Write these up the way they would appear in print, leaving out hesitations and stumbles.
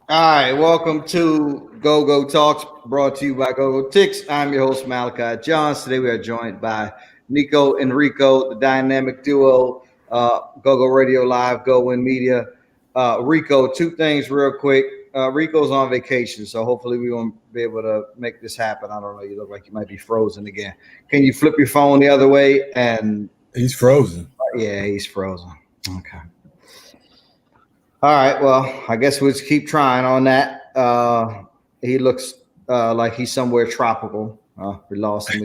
All right, welcome to Gogotalx, brought to you by GoGoTix. I'm your host, Malachi Johns. Today we are joined by Nico and Rico, the dynamic duo, GoGoRadio.Live, Go Win Media. Rico, two things real quick. Rico's on vacation, so hopefully we won't be able to make this happen. I don't know. You look like you might be frozen again. Can you flip your phone the other way? And he's frozen. Yeah, he's frozen. Okay. All right, well, I guess we'll just keep trying on that. He looks like he's somewhere tropical. We lost him.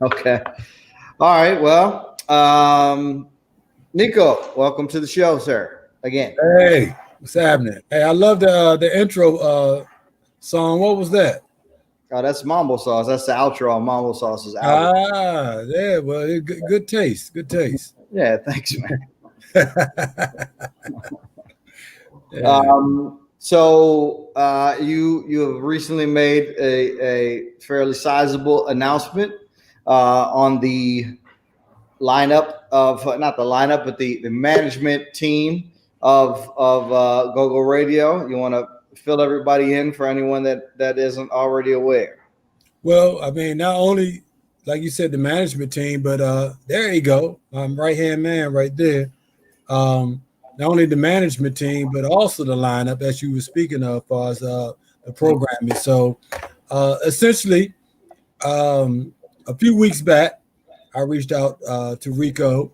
Okay. All right, well, Nico, welcome to the show, sir, again. Hey, what's happening? Hey, I love the intro song. What was that? Oh, that's Mambo Sauce. That's the outro on Mambo Sauce's album. Ah, yeah, well, good taste. Good taste. Yeah, thanks, man. So you have recently made a fairly sizable announcement on the lineup of not the lineup, but the management team of GoGo Radio. You want to fill everybody in for anyone that isn't already aware? Well, I mean, not only like you said, the management team, but there you go, right-hand man right there. Not only the management team, but also the lineup that you were speaking of, as far as the programming. So, essentially, a few weeks back, I reached out to Rico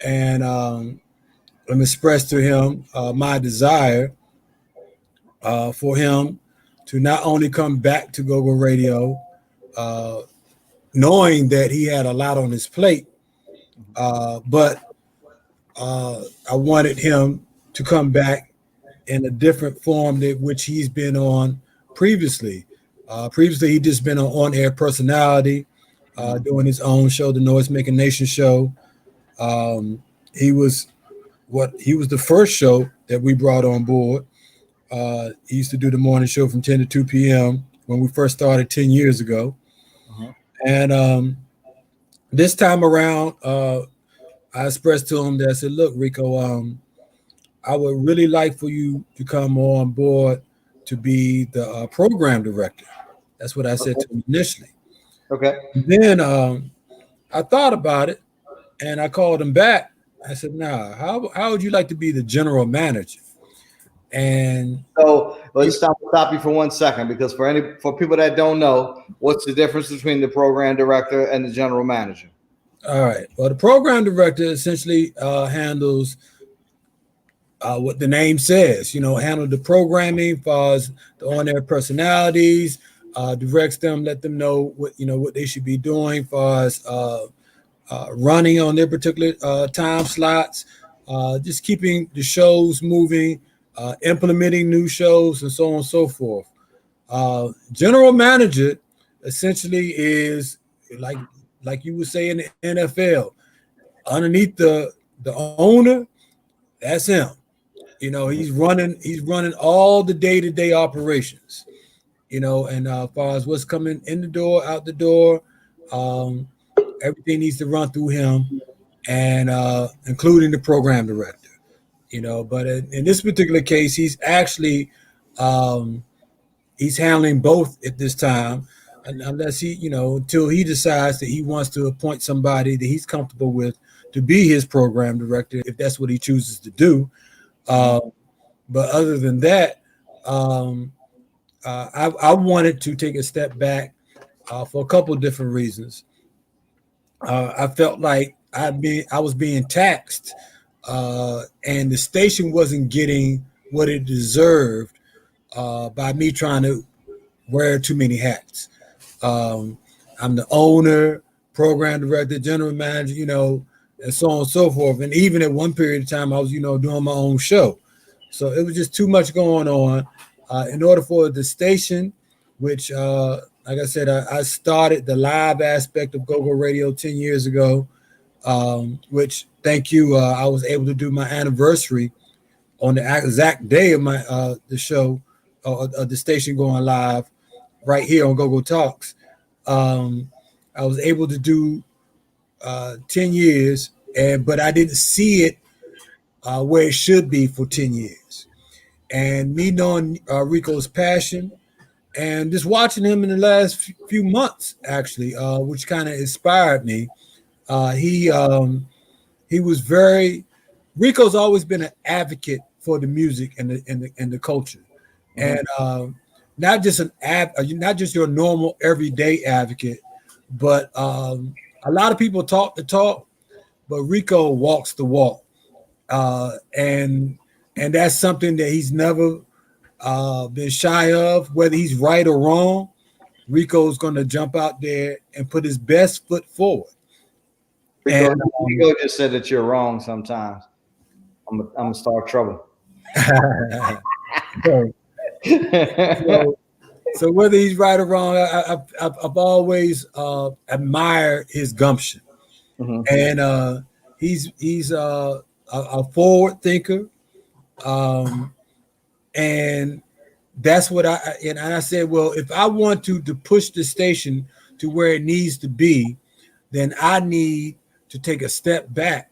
and expressed to him my desire for him to not only come back to GoGo Radio, knowing that he had a lot on his plate, but I wanted him to come back in a different form than which he's been on previously. Previously, he'd just been an on-air personality, doing his own show, the Noise Making Nation show. He was the first show that we brought on board. He used to do the morning show from 10 to 2 p.m. when we first started 10 years ago. And this time around, I expressed to him that I said, look, Rico, I would really like for you to come on board to be the program director. That's what I said to him initially. Okay. And then I thought about it and I called him back. I said, nah, how would you like to be the general manager? And so let's stop you for 1 second, because for people that don't know, what's the difference between the program director and the general manager? All right. Well, the program director essentially handles what the name says, handle the programming as far as the on-air personalities, directs them, let them know what they should be doing as far as running on their particular time slots, just keeping the shows moving, implementing new shows, and so on and so forth. General manager essentially is like you would say in the NFL, underneath the owner, that's him. He's running all the day-to-day operations, and as far as what's coming in the door, out the door, everything needs to run through him, and including the program director, but in this particular case, he's actually he's handling both at this time. Unless he, until he decides that he wants to appoint somebody that he's comfortable with to be his program director, if that's what he chooses to do. But other than that, I wanted to take a step back for a couple of different reasons. I felt like I was being taxed, and the station wasn't getting what it deserved by me trying to wear too many hats. I'm the owner, program director, general manager, and so on and so forth. And even at one period of time, I was, doing my own show. So it was just too much going on. In order for the station, which, like I said, I started the live aspect of GoGo Radio 10 years ago, which, thank you, I was able to do my anniversary on the exact day of my the show, the station going live right here on Gogotalx. I was able to do 10 years, but I didn't see it where it should be for 10 years. And me knowing Rico's passion and just watching him in the last few months, actually, which kind of inspired me. He was very. Rico's always been an advocate for the music and the culture, and not just not just your normal everyday advocate, but a lot of people talk the talk, but Rico walks the walk, and that's something that he's never been shy of. Whether he's right or wrong, Rico's going to jump out there and put his best foot forward. Rico just said that you're wrong sometimes. I'm gonna start trouble. So whether he's right or wrong, I've always admired his gumption, and he's a forward thinker, and that's what I said. Well, if I want to push the station to where it needs to be, then I need to take a step back.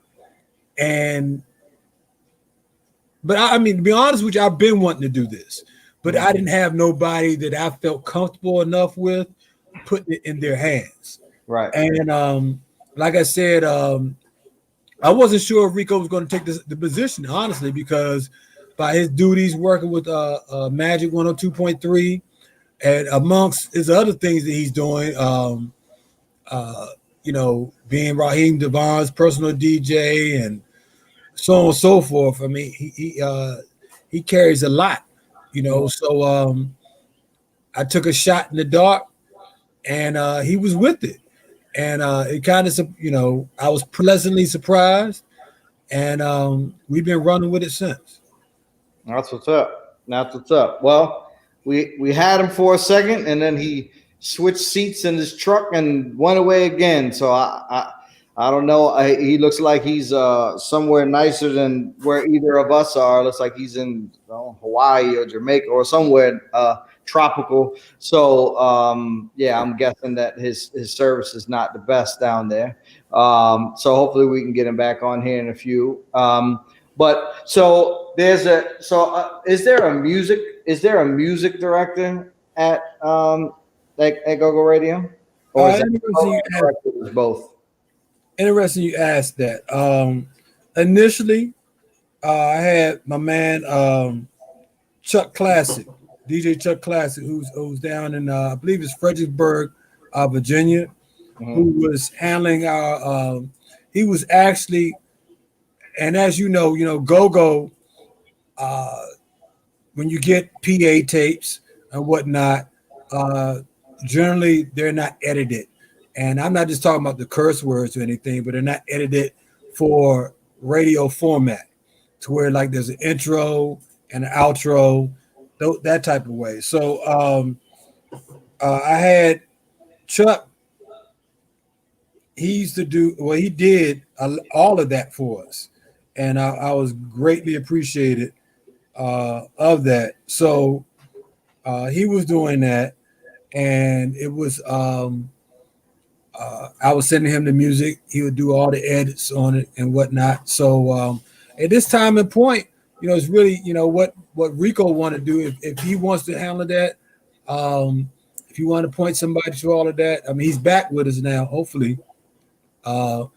But I mean, to be honest with you, I've been wanting to do this, but I didn't have nobody that I felt comfortable enough with putting it in their hands. Right. And like I said, I wasn't sure if Rico was going to take the position, honestly, because by his duties working with Magic 102.3 and amongst his other things that he's doing, being Raheem Devon's personal DJ and so on and so forth. I mean, he carries a lot, So I took a shot in the dark, and he was with it, and it kind of, I was pleasantly surprised, and we've been running with it since. That's what's up. That's what's up. Well, we had him for a second, and then he switched seats in his truck and went away again. So I don't know. He looks like he's somewhere nicer than where either of us are. Looks like he's in Hawaii or Jamaica or somewhere tropical. So yeah, I'm guessing that his service is not the best down there. So hopefully we can get him back on here in a few. But so is there a music director at GoGo Radio, or is that both? Interesting you asked that. Initially, I had my man Chuck Classic, DJ Chuck Classic, who's down in I believe it's Fredericksburg, Virginia, who was handling our. He was actually, and as you know, GoGo. When you get PA tapes and whatnot, generally they're not edited. And I'm not just talking about the curse words or anything, but they're not edited for radio format to where like there's an intro and an outro, that type of way. So I had Chuck. He did all of that for us. And I was greatly appreciated of that. So he was doing that. And it was I was sending him the music. He would do all the edits on it and whatnot. So at this time and point, it's really, what Rico want to do. If he wants to handle that, if you want to point somebody to all of that, I mean, he's back with us now, hopefully. And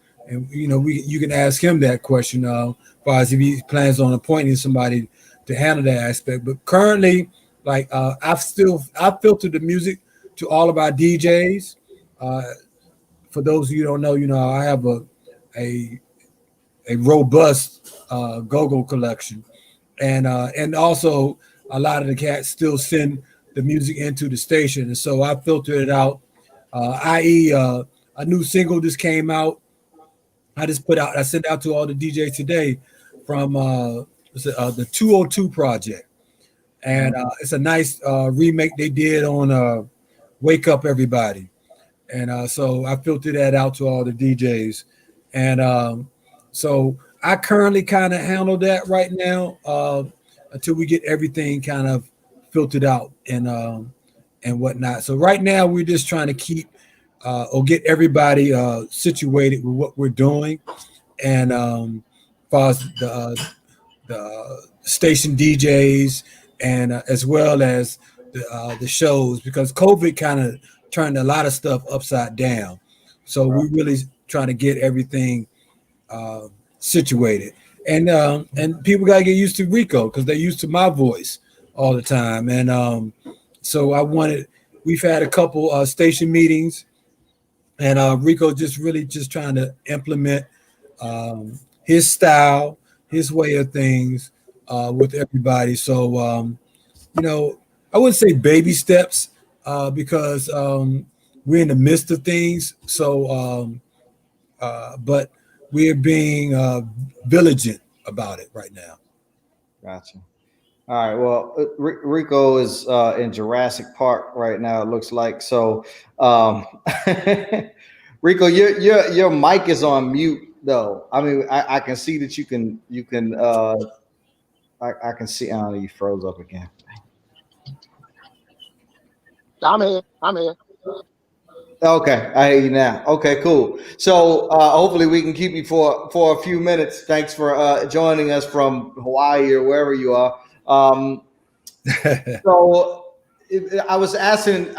you can ask him that question as far as if he plans on appointing somebody to handle that aspect. But currently, like I've filtered the music to all of our DJs. For those of you who don't know, I have a robust GoGo collection, and also a lot of the cats still send the music into the station, and so I filtered it out. I.e., a new single just came out. I sent out to all the DJs today from the 202 project, and it's a nice remake they did on "Wake Up Everybody," and so I filtered that out to all the DJs, and so I currently kind of handle that right now until we get everything kind of filtered out and whatnot. So right now we're just trying to keep or get everybody situated with what we're doing, and as far as the station DJs and as well as the shows, because COVID kind of turned a lot of stuff upside down. So we're really trying to get everything situated, and people got to get used to Rico because they're used to my voice all the time, and so we've had a couple station meetings, and Rico just trying to implement his style, his way of things with everybody. So I wouldn't say baby steps because we're in the midst of things. So but we're being vigilant about it right now. Gotcha. All right. Well, Rico is in Jurassic Park right now. It looks like so. Rico, your mic is on mute though. I mean, I can see that you can. I can see. I don't know. You froze up again. I'm here. Okay, I hear you now. Okay, cool. So hopefully we can keep you for a few minutes. Thanks for joining us from Hawaii or wherever you are. So I was asking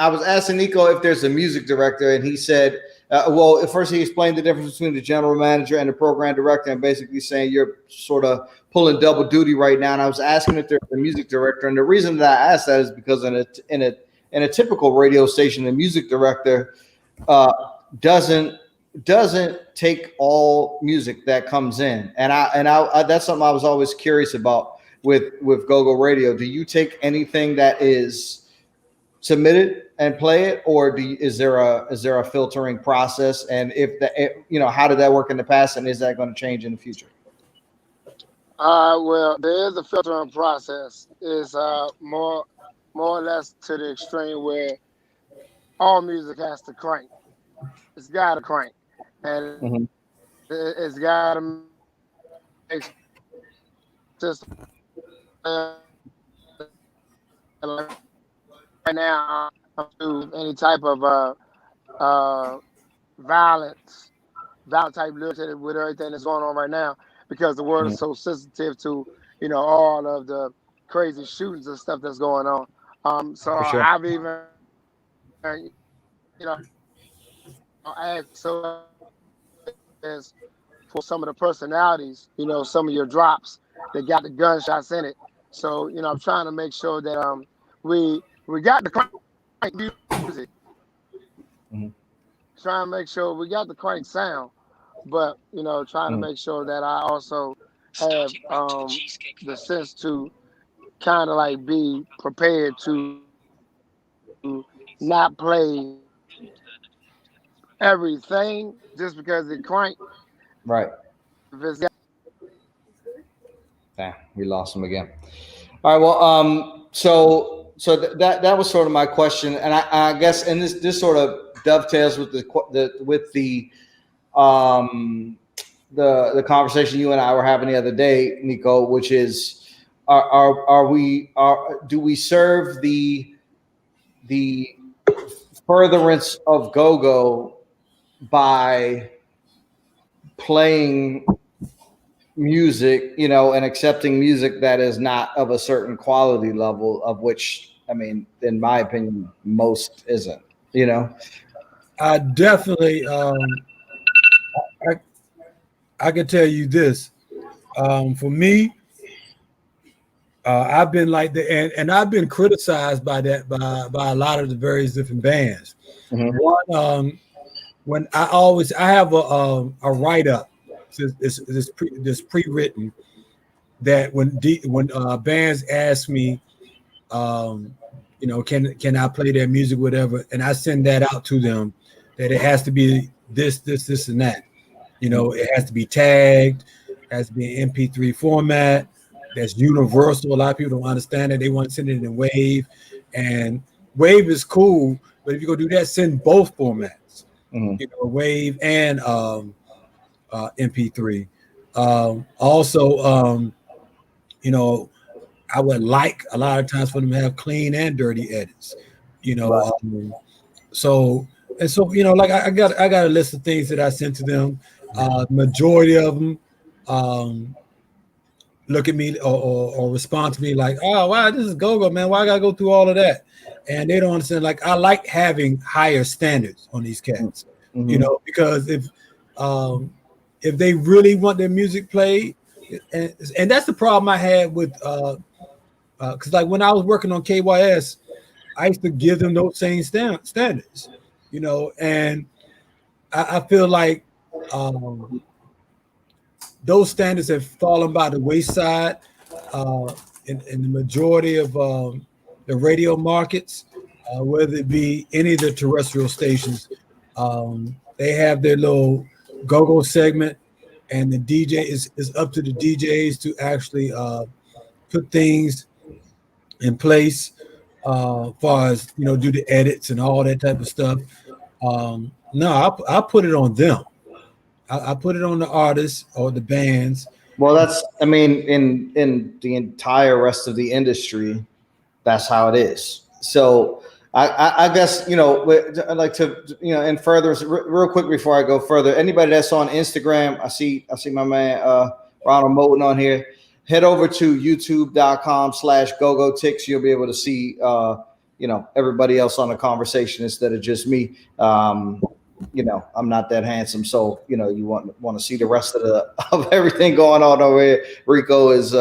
Nico if there's a music director, and he said, well, at first he explained the difference between the general manager and the program director, and basically saying you're sort of pulling double duty right now. And I was asking if there's a music director, and the reason that I asked that is because in a typical radio station, the music director doesn't take all music that comes in, and I that's something I was always curious about with GoGo Radio. Do you take anything that is submitted and play it, or is there a filtering process? And if how did that work in the past, and is that going to change in the future? Well, there is a filtering process. It's more or less to the extreme where all music has to crank. It's got to crank, and it's got to make just right now do any type of violent type lyrics with everything that's going on right now, because the world is so sensitive to all of the crazy shootings and stuff that's going on. So sure. I've even asked for some of the personalities, some of your drops that got the gunshots in it. So I'm trying to make sure that we got the crank music. Trying to make sure we got the crank sound, but trying to make sure that I also have the sense to kind of like be prepared to not play everything just because it crank. Right. Damn, we lost him again. All right. Well, so that was sort of my question, and I guess, and this sort of dovetails with the conversation you and I were having the other day, Nico, which is, do we serve the furtherance of GoGo by playing music, and accepting music that is not of a certain quality level, of which, I mean, in my opinion, most isn't, I definitely, I can tell you this, for me, I've been like that, and I've been criticized by that by a lot of the various different bands. One, when I have a write-up, this pre-written, that when bands ask me Can I play their music, whatever, and I send that out to them that it has to be this, and that. It has to be tagged, has to be an MP3 format that's universal. A lot of people don't understand it. They want to send it in Wave, and Wave is cool, but if you're gonna do that, send both formats. Wave and MP3. Also, I would like a lot of times for them to have clean and dirty edits. Right. So like I got a list of things that I sent to them. Majority of them look at me or respond to me like, "Oh wow, this is GoGo, man. Why I gotta go through all of that?" And they don't understand. Like, I like having higher standards on these cats, because if they really want their music played, and that's the problem I had with because like when I was working on KYS, I used to give them those same standards, and I feel like those standards have fallen by the wayside in the majority of the radio markets, whether it be any of the terrestrial stations. They have their little go-go segment, and the DJ is up to the DJs to actually put things in place, far as do the edits and all that type of stuff. No, I put it on them. I put it on the artists or the bands. Well, in the entire rest of the industry, that's how it is. So I guess I'd like to and further real quick before I go further. Anybody that's on Instagram, I see my man Ronald Moten on here. Head over to youtube.com/GoGoTix. You'll be able to see everybody else on the conversation instead of just me. I'm not that handsome, so you want to see the rest of everything going on over here. Rico is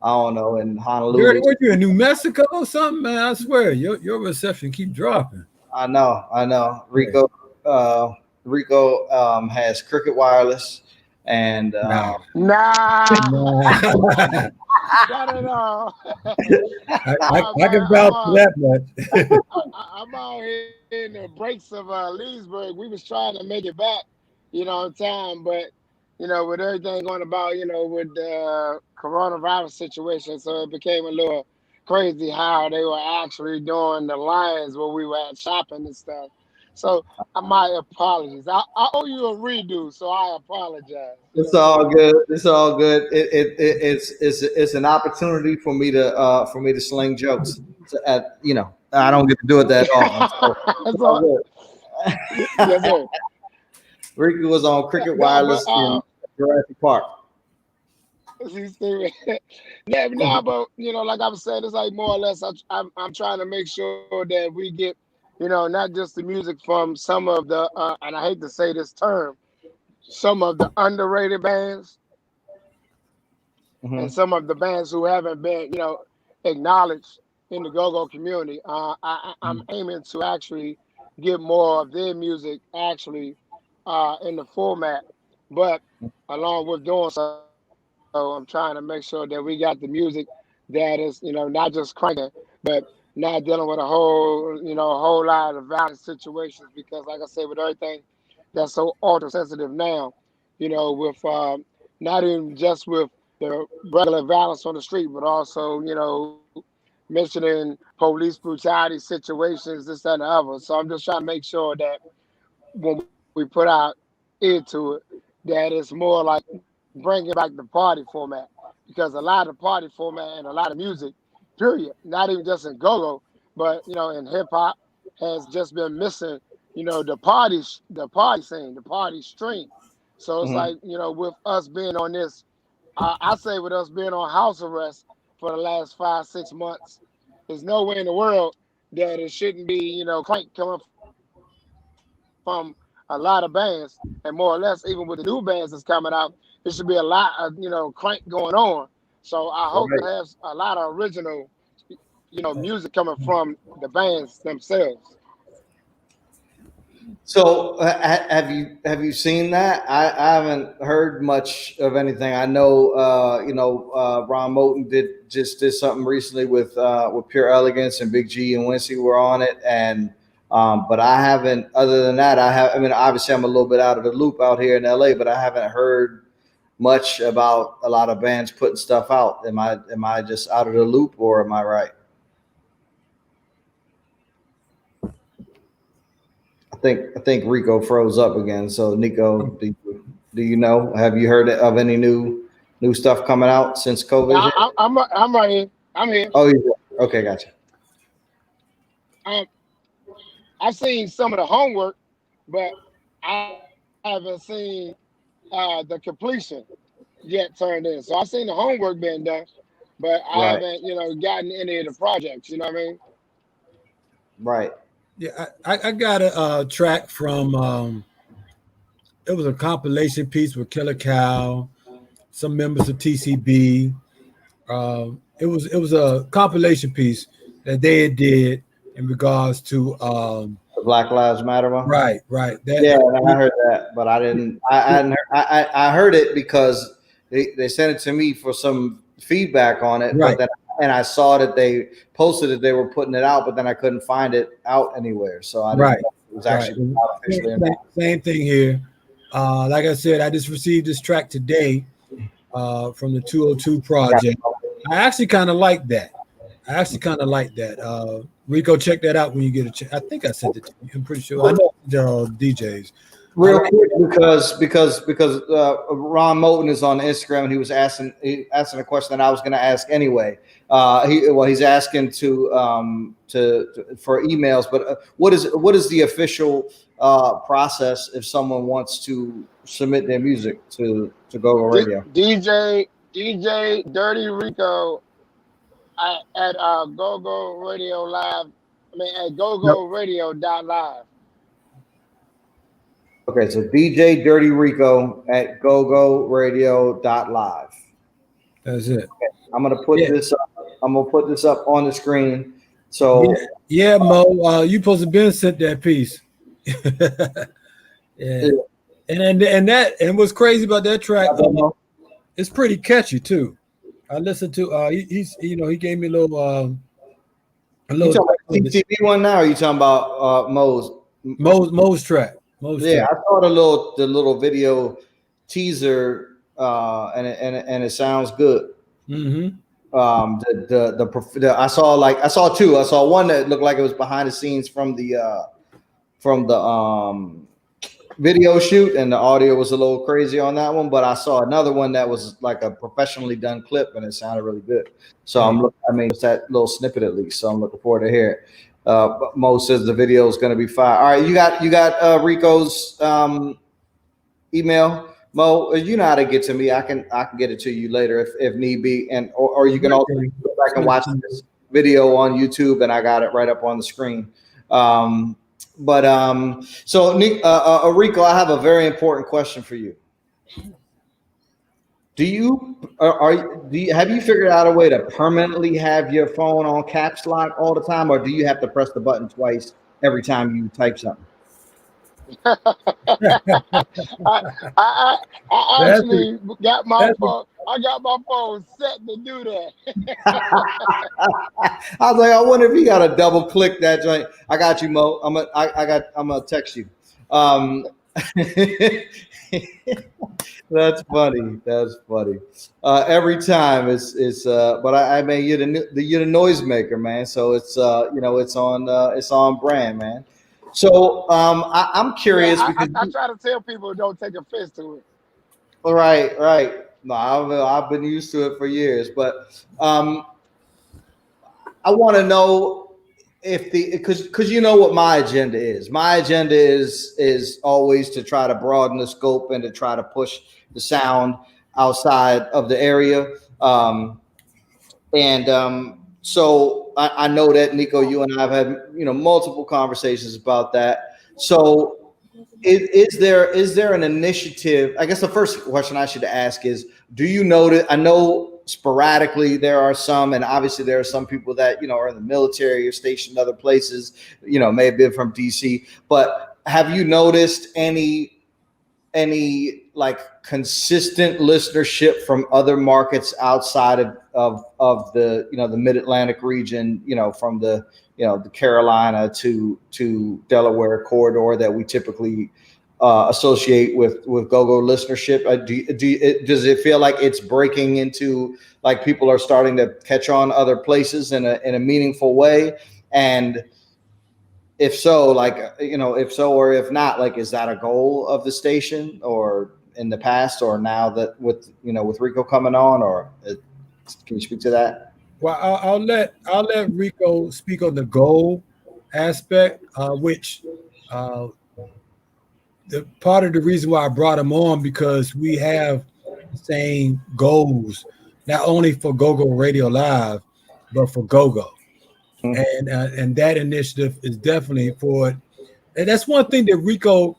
I don't know, in Honolulu. Were you in New Mexico or something, man? I swear your reception keep dropping. I know. Rico has Cricket Wireless and Nah. Not at all. I can vouch for that much. I'm out here in the breaks of Leesburg. We was trying to make it back, in time, but with everything going about, with the coronavirus situation, so it became a little crazy how they were actually doing the lines where we were at shopping and stuff. So my apologies. I owe you a redo, so I apologize. It's all good. It's an opportunity for me to sling jokes. I don't get to do it that often. So Yes, sir. Ricky was on Cricket Wireless in Jurassic Park. Yeah, but like I was saying, it's like more or less. I'm trying to make sure that we get, not just the music from some of the, and I hate to say this term, some of the underrated bands, and some of the bands who haven't been, acknowledged in the go-go community. I'm aiming to actually get more of their music actually in the format, but along with doing so, I'm trying to make sure that we got the music that is, not just cranking, but not dealing with a whole lot of violent situations. Because, like I said, with everything that's so ultra sensitive now, with not even just with the regular violence on the street, but also, mentioning police brutality situations, this, that, and the other. So I'm just trying to make sure that when we put out into it, that it's more like bringing back the party format, because a lot of the party format and a lot of music, period, not even just in go-go, but in hip-hop, has just been missing, the party scene, the party stream. So it's like, with us being on this, I say with us being on house arrest for the last 5-6 months, there's no way in the world that it shouldn't be, crank coming from a lot of bands, and more or less, even with the new bands that's coming out, there should be a lot of crank going on. So I hope to have a lot of original, music coming from the bands themselves. So have you seen that? I haven't heard much of anything. I know Ron Moulton did something recently with Pure Elegance, and Big G and Wincy were on it, and but I haven't. Other than that, I mean, obviously, I'm a little bit out of the loop out here in LA, but I haven't heard much about a lot of bands putting stuff out. Am I just out of the loop, or am I right? I think Rico froze up again. So Nico, do you know? Have you heard of any new stuff coming out since COVID? I'm right here. I'm here. Oh, okay, gotcha. I've seen some of the homework, but I haven't seen the completion yet turned in. So I've seen the homework being done, but I haven't, gotten any of the projects. You know what I mean? Right. Yeah, I got a track from it was a compilation piece with Killer Cow, some members of TCB. It was a compilation piece that they did in regards to the Black Lives Matter one. Right. I heard that, but I didn't. I heard it because they sent it to me for some feedback on it, right. But then I saw that they posted that they were putting it out, but then I couldn't find it out anywhere. So I didn't know it was actually officially same thing here. Like I said, I just received this track today from the 202 project. I actually kind of like that. Rico, check that out when you get a chance. I think I sent it to you. I'm pretty sure. I know DJs. Real quick, because Ron Moulton is on Instagram, and he was asking a question that I was going to ask anyway. He's asking to for emails, but what is the official process if someone wants to submit their music to GoGo Radio? DJ Dirty Rico at GoGoRadio.Live. I mean at GoGoRadio.Live. Okay, so DJ Dirty Rico at GoGoRadio.Live. That's it. Okay, I'm gonna put this up. I'm gonna put this up on the screen. So Mo, you supposed to been sent that piece. And what's crazy about that track? It's pretty catchy too. I listened to he gave me a little. You talking about TTV one now? Or are you talking about Mo's track? I saw the little video teaser, and it sounds good. Mm-hmm. I saw two. I saw one that looked like it was behind the scenes from the video shoot, and the audio was a little crazy on that one. But I saw another one that was like a professionally done clip, and it sounded really good. So it's that little snippet at least. So I'm looking forward to hear it. Mo says the video is going to be fire. All right, you got Rico's email. Mo, you know how to get to me. I can get it to you later if need be, and or you can also go back and watch this video on YouTube, and I got it right up on the screen. So Rico, I have a very important question for you. Have you figured out a way to permanently have your phone on caps lock all the time, or do you have to press the button twice every time you type something? I actually got my phone. I got my phone set to do that. I was like, I wonder if you got to double click that joint. I got you, Mo. I'm gonna text you. That's funny. Every time it's but I mean you're the noisemaker, man. So it's it's on brand, man. So I'm curious because I try to tell people don't take offense to it. Right. No, I've been used to it for years, but I want to know if because you know what my agenda is. My agenda is always to try to broaden the scope and to try to push the sound outside of the area. So I know that Nico, you and I have had multiple conversations about that. So is there an initiative? I guess the first question I should ask is, do you notice? I know sporadically there are some, and obviously there are some people that are in the military or stationed other places, may have been from DC, but have you noticed any like consistent listenership from other markets outside of the the Mid-Atlantic region, from the the Carolina to Delaware corridor that we typically associate with GoGo listenership? Does it feel like it's breaking into, like, people are starting to catch on other places in a meaningful way? And if so, like, if so, or if not, like, is that a goal of the station, or in the past, or now that with Rico coming on, or can you speak to that? Well, I'll let Rico speak on the goal aspect, which the part of the reason why I brought him on, because we have the same goals, not only for GoGo Radio Live, but for GoGo. And that initiative is definitely for it. And that's one thing that Rico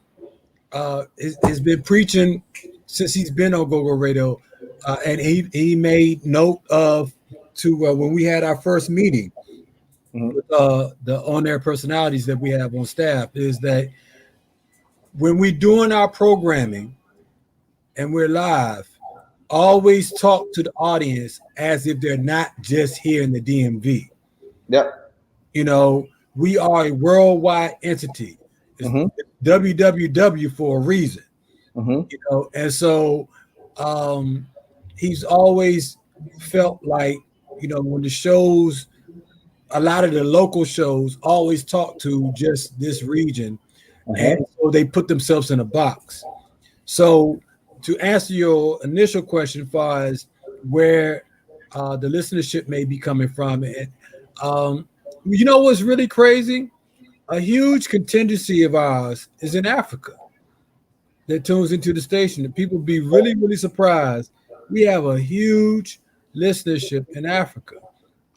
has been preaching since he's been on GoGo Radio. And he made note of when we had our first meeting with the on-air personalities that we have on staff, is that when we're doing our programming and we're live, always talk to the audience as if they're not just here in the DMV. Yep. We are a worldwide entity. It's www for a reason. And so he's always felt like, when the shows, a lot of the local shows always talk to just this region. And so they put themselves in a box. So to answer your initial question, as far as where the listenership may be coming from, what's really crazy? A huge contingency of ours is in Africa that tunes into the station. And people be really, really surprised. We have a huge listenership in Africa.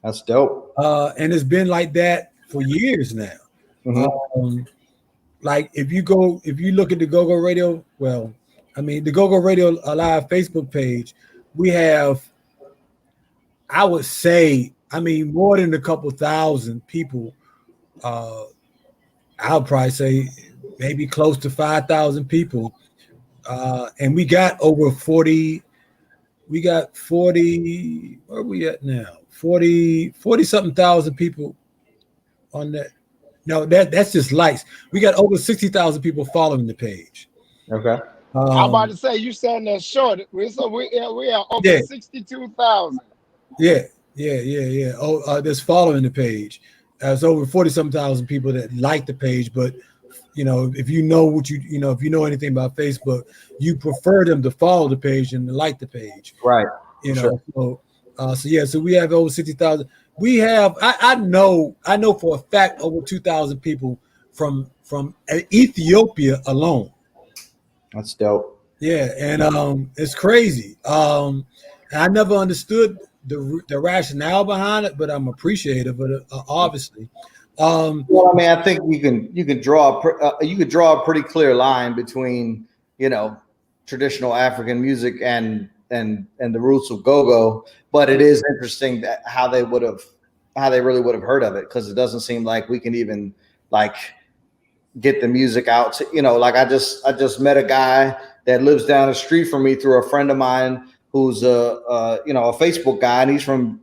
That's dope. And it's been like that for years now. Like if you look at the GoGo Radio, the GoGo Radio Live Facebook page, we have, I would say, more than a couple thousand people. I'll probably say maybe close to 5,000 people. And we got over 40, where are we at now? 40 something thousand people on that. No, that's just likes. We got over 60,000 people following the page. Okay. I'm about to say, you saying that short. We are over 62,000. Yeah. Oh, that's following the page. There's over 40-some thousand people that like the page, but if you know if you know anything about Facebook, you prefer them to follow the page and to like the page. Right. Sure. So we have over 60,000. We have, I know for a fact, over 2,000 people from Ethiopia alone. That's dope. Yeah, and it's crazy. I never understood the rationale behind it, but I'm appreciative of it, obviously. I think you can draw a pretty clear line between traditional African music and the roots of go-go, but it is interesting that how they really would have heard of it, because it doesn't seem like we can even like get the music out to, like I just met a guy that lives down the street from me through a friend of mine who's a Facebook guy, and he's from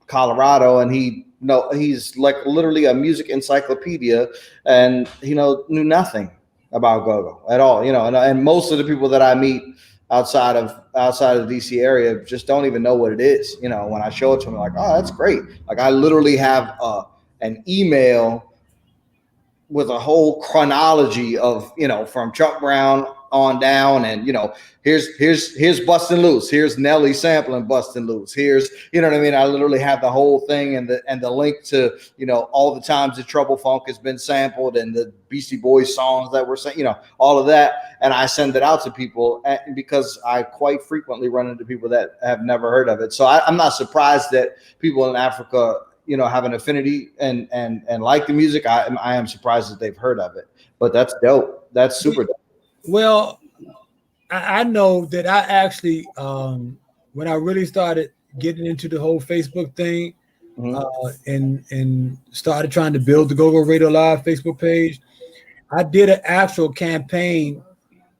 Colorado, and he's like literally a music encyclopedia, and knew nothing about go-go at all, and most of the people that I meet outside of the DC area just don't even know what it is. When I show it to them, like, oh, that's great. Like, I literally have an email with a whole chronology of, from Chuck Brown on down, and here's Bustin' Loose, here's Nelly sampling Bustin' Loose, here's I literally have the whole thing, and the link to all the times the Trouble Funk has been sampled, and the Beastie Boys songs that were saying, all of that, and I send it out to people, because I quite frequently run into people that have never heard of it. So I'm not surprised that people in Africa have an affinity and like the music. I am surprised that they've heard of it, but that's dope. That's super dope. Well, I know that I actually, when I really started getting into the whole Facebook thing, and started trying to build the GoGo Radio Live Facebook page, I did an actual campaign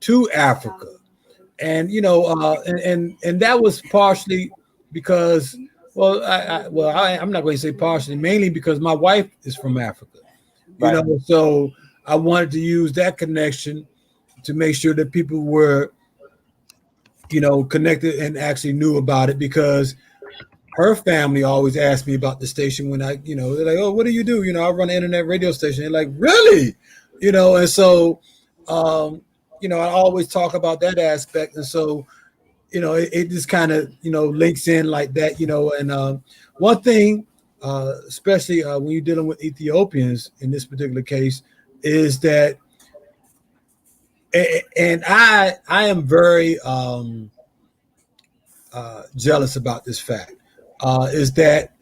to Africa, and and that was partially because, I'm not going to say partially, mainly because my wife is from Africa, Right. so I wanted to use that connection to make sure that people were, connected and actually knew about it, because her family always asked me about the station when they're like, oh, what do you do? I run an internet radio station. They're like, really? And so, I always talk about that aspect. And so, it just kind of, links in like that, and one thing, especially when you're dealing with Ethiopians in this particular case, is that, and I am very jealous about this fact, is that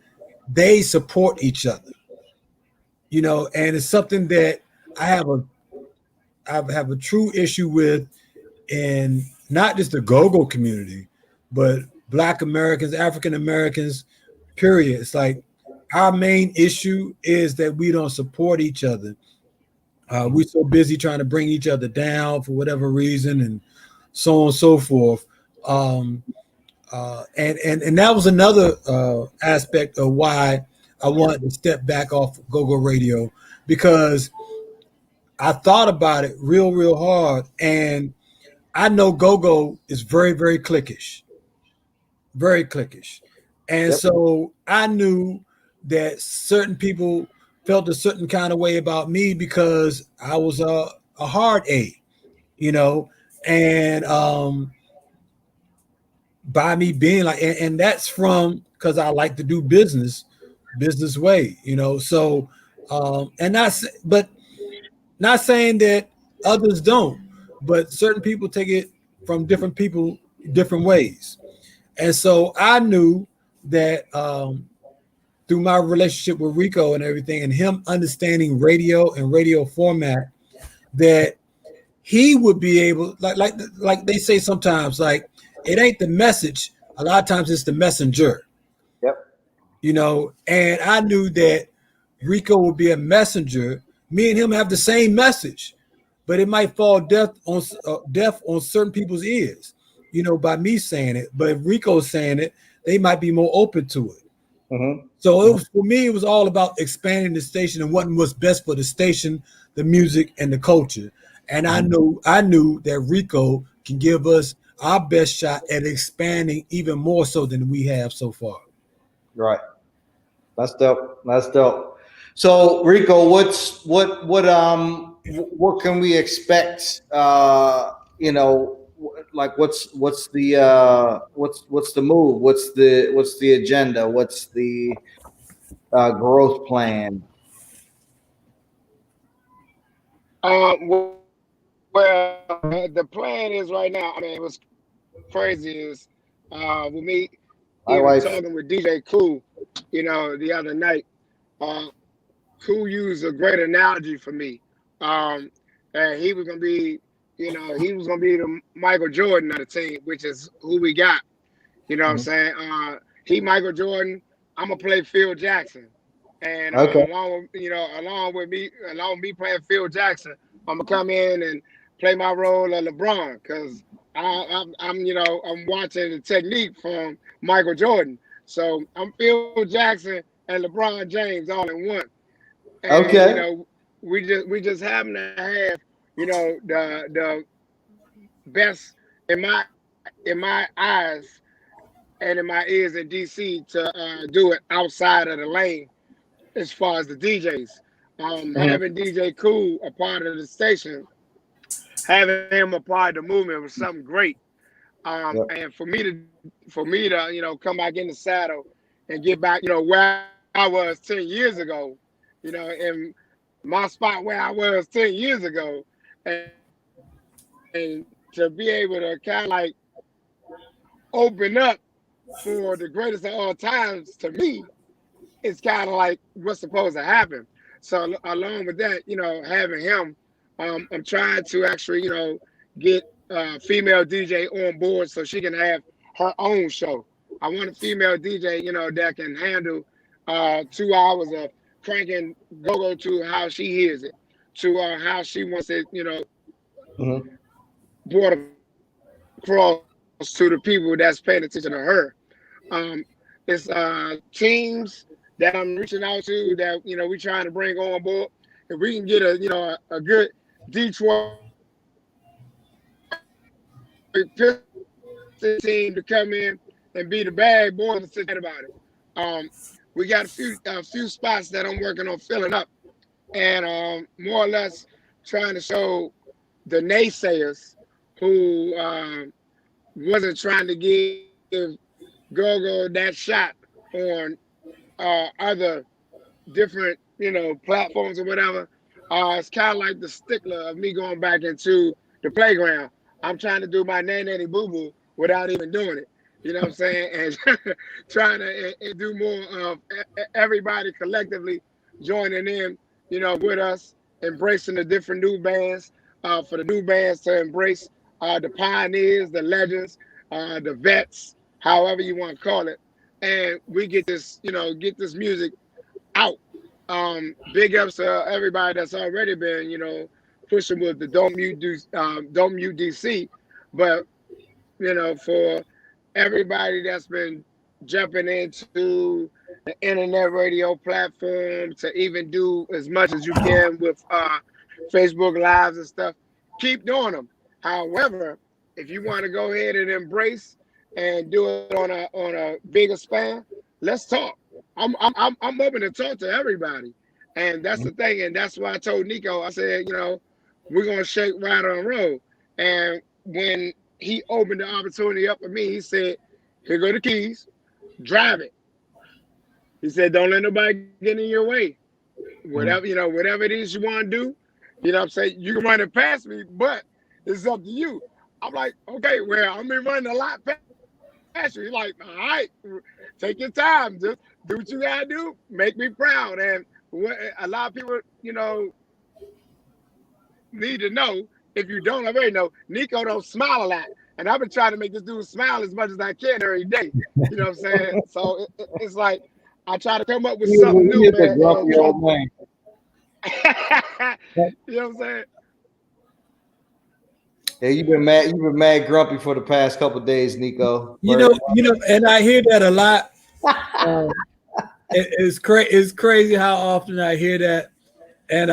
they support each other, and it's something that I have a true issue with in not just the go-go community, but Black Americans, African Americans, period. It's like our main issue is that we don't support each other. We're so busy trying to bring each other down for whatever reason, and so on and so forth. And that was another aspect of why I wanted to step back off GoGo Radio, because I thought about it real hard, and I know GoGo is very, very cliquish, very cliquish. And so I knew that certain people felt a certain kind of way about me because I was a hard A, and by me being like, and that's from because I like to do business way, So, and but not saying that others don't, but certain people take it from different people different ways. And so I knew that through my relationship with Rico and everything, and him understanding radio and radio format, that he would be able, like they say sometimes, like it ain't the message. A lot of times it's the messenger. Yep. And I knew that Rico would be a messenger. Me and him have the same message, but it might fall deaf on certain people's ears, by me saying it. But if Rico's saying it, they might be more open to it. Mm-hmm. So for me, it was all about expanding the station and what was best for the station, the music, and the culture. And I knew that Rico can give us our best shot at expanding even more so than we have so far. Right. That's dope. That's dope. So Rico, what can we expect? Like what's the move? What's the agenda? What's the growth plan? Well, the plan is right now. I mean, it was crazy. Is with me even talking with DJ Cool, the other night. Cool used a great analogy for me. And he was gonna be, the Michael Jordan of the team, which is who we got. You know what I'm saying? He Michael Jordan. I'm gonna play Phil Jackson, and along with me playing Phil Jackson, I'm gonna come in and play my role of LeBron, because I'm watching the technique from Michael Jordan. So I'm Phil Jackson and LeBron James all in one. And we just happen to have the best in my eyes and in my ears in DC to do it outside of the lane as far as the DJs. Having DJ Cool a part of the station, having him a part of the movement was something great. And for me to come back in the saddle and get back, where I was 10 years ago, in my spot where I was 10 years ago, and to be able to kind of like open up for the greatest of all times, to me, it's kind of like what's supposed to happen. So along with that, having him, I'm trying to actually, get a female DJ on board so she can have her own show. I want a female DJ, that can handle 2 hours of cranking go-go to how she hears it. to how she wants it, Mm-hmm. brought across to the people that's paying attention to her. Um, it's teams that I'm reaching out to that we trying to bring on board. If we can get a good Detroit Pistons team to come in and be the bad boy and sit about it. We got a few spots that I'm working on filling up, and more or less trying to show the naysayers who wasn't trying to give Gogo that shot on other different platforms or whatever. It's kind of like the stickler of me going back into the playground. I'm trying to do my nanny boo boo without even doing it. You know what I'm saying? And trying to and do more of everybody collectively joining in, with us, embracing the different new bands, for the new bands to embrace the pioneers, the legends, the vets, however you want to call it. And we get this music out. Big ups to everybody that's already been, pushing with the Don't Mute DC, but for everybody that's been jumping into the internet radio platform to even do as much as you can with Facebook Lives and stuff, keep doing them. However, if you want to go ahead and embrace and do it on a bigger span, let's talk. I'm open to talk to everybody, and that's the thing. And that's why I told Nico. I said, we're gonna shake, rattle, and roll. And when he opened the opportunity up for me, he said, "Here go the keys. Drive it." He said, "Don't let nobody get in your way. Whatever it is you want to do, what I'm saying, you can run it past me, but it's up to you." I'm like, "Okay, well, I'm been running a lot past you." He's like, "All right, take your time. Just do what you gotta do. Make me proud." And a lot of people, need to know, if you don't already know, Nico don't smile a lot. And I've been trying to make this dude smile as much as I can every day. You know what I'm saying? So it's like I try to come up with something new, man. Grumpy old man. You know what I'm saying? Yeah, you've been mad grumpy for the past couple of days, Nico. And I hear that a lot. It's crazy how often I hear that. And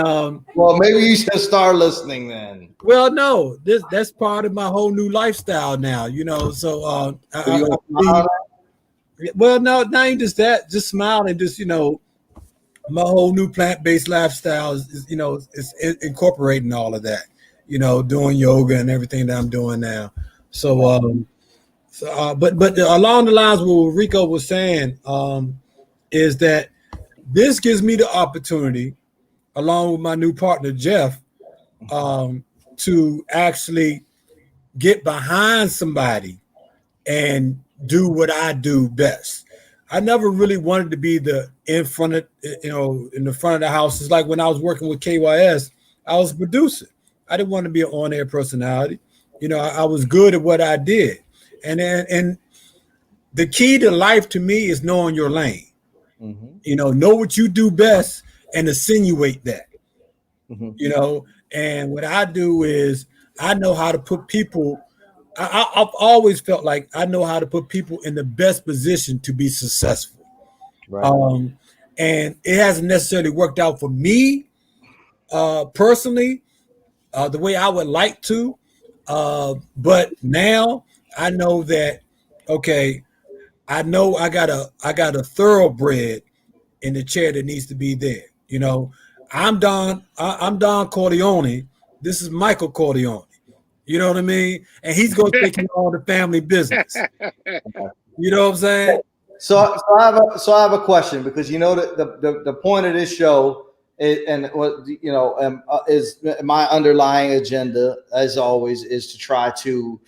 well, maybe you should start listening then. Well, no, that's part of my whole new lifestyle now. So well, no, not even just that, just smile and just my whole new plant-based lifestyle is incorporating all of that. Doing yoga and everything that I'm doing now. So but along the lines of what Rico was saying, is that this gives me the opportunity, along with my new partner Jeff, to actually get behind somebody and do what I do best. I never really wanted to be in the front of the house. It's like when I was working with KYS, I was a producer. I didn't want to be an on-air personality. I was good at what I did. And the key to life to me is knowing your lane. Mm-hmm. Know what you do best and insinuate that. Mm-hmm. And what I do is I know how to put people. I've always felt like I know how to put people in the best position to be successful. Right. And it hasn't necessarily worked out for me personally the way I would like to. But now I know that, okay, I know I got a thoroughbred in the chair that needs to be there. I'm Don Corleone. This is Michael Corleone. You know what I mean? And he's going to take you on the family business. You know what I'm saying? So I have a question, because the point of this show is my underlying agenda, as always, is to try to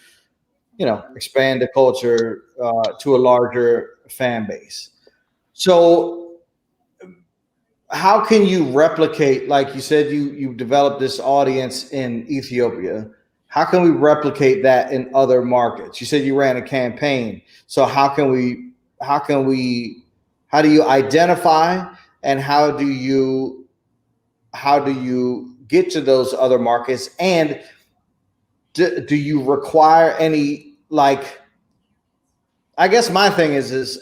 expand the culture to a larger fan base. So how can you replicate, like you said, you developed this audience in Ethiopia? How can we replicate that in other markets? You said you ran a campaign. So how do you identify, and how do you get to those other markets? And do you require any, like, I guess my thing is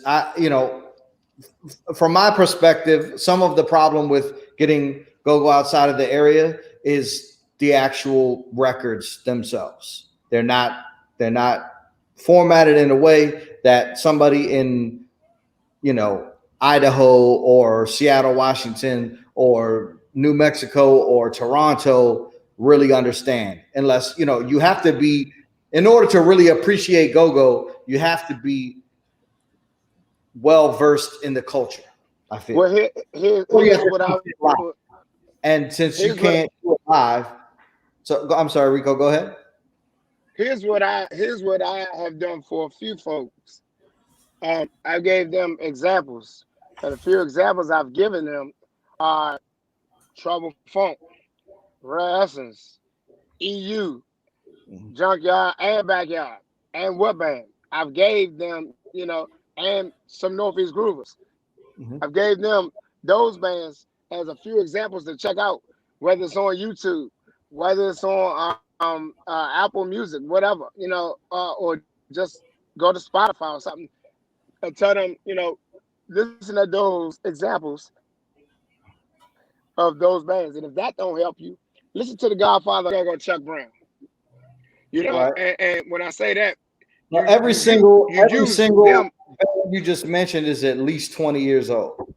from my perspective, some of the problem with getting go outside of the area is the actual records themselves. They're not formatted in a way that somebody in, Idaho or Seattle, Washington, or New Mexico or Toronto really understand. Unless, you have to be, in order to really appreciate go-go, you have to be well versed in the culture, I feel. Well, here's what I. And since you can't do it live, so I'm sorry, Rico, go ahead. Here's what I have done for a few folks. I gave them examples, and a few examples I've given them are Trouble Funk, Rare Essence, EU, Junkyard and Backyard, and What Band. I've gave them, and some Northeast Groovers. I've gave them those bands as a few examples to check out, whether it's on YouTube, whether it's on Apple Music, whatever, or just go to Spotify or something and tell them, listen to those examples of those bands. And if that don't help you, listen to the Godfather Go-Go Chuck Brown. Right. And when I say that, every single band you just mentioned is at least 20 years old.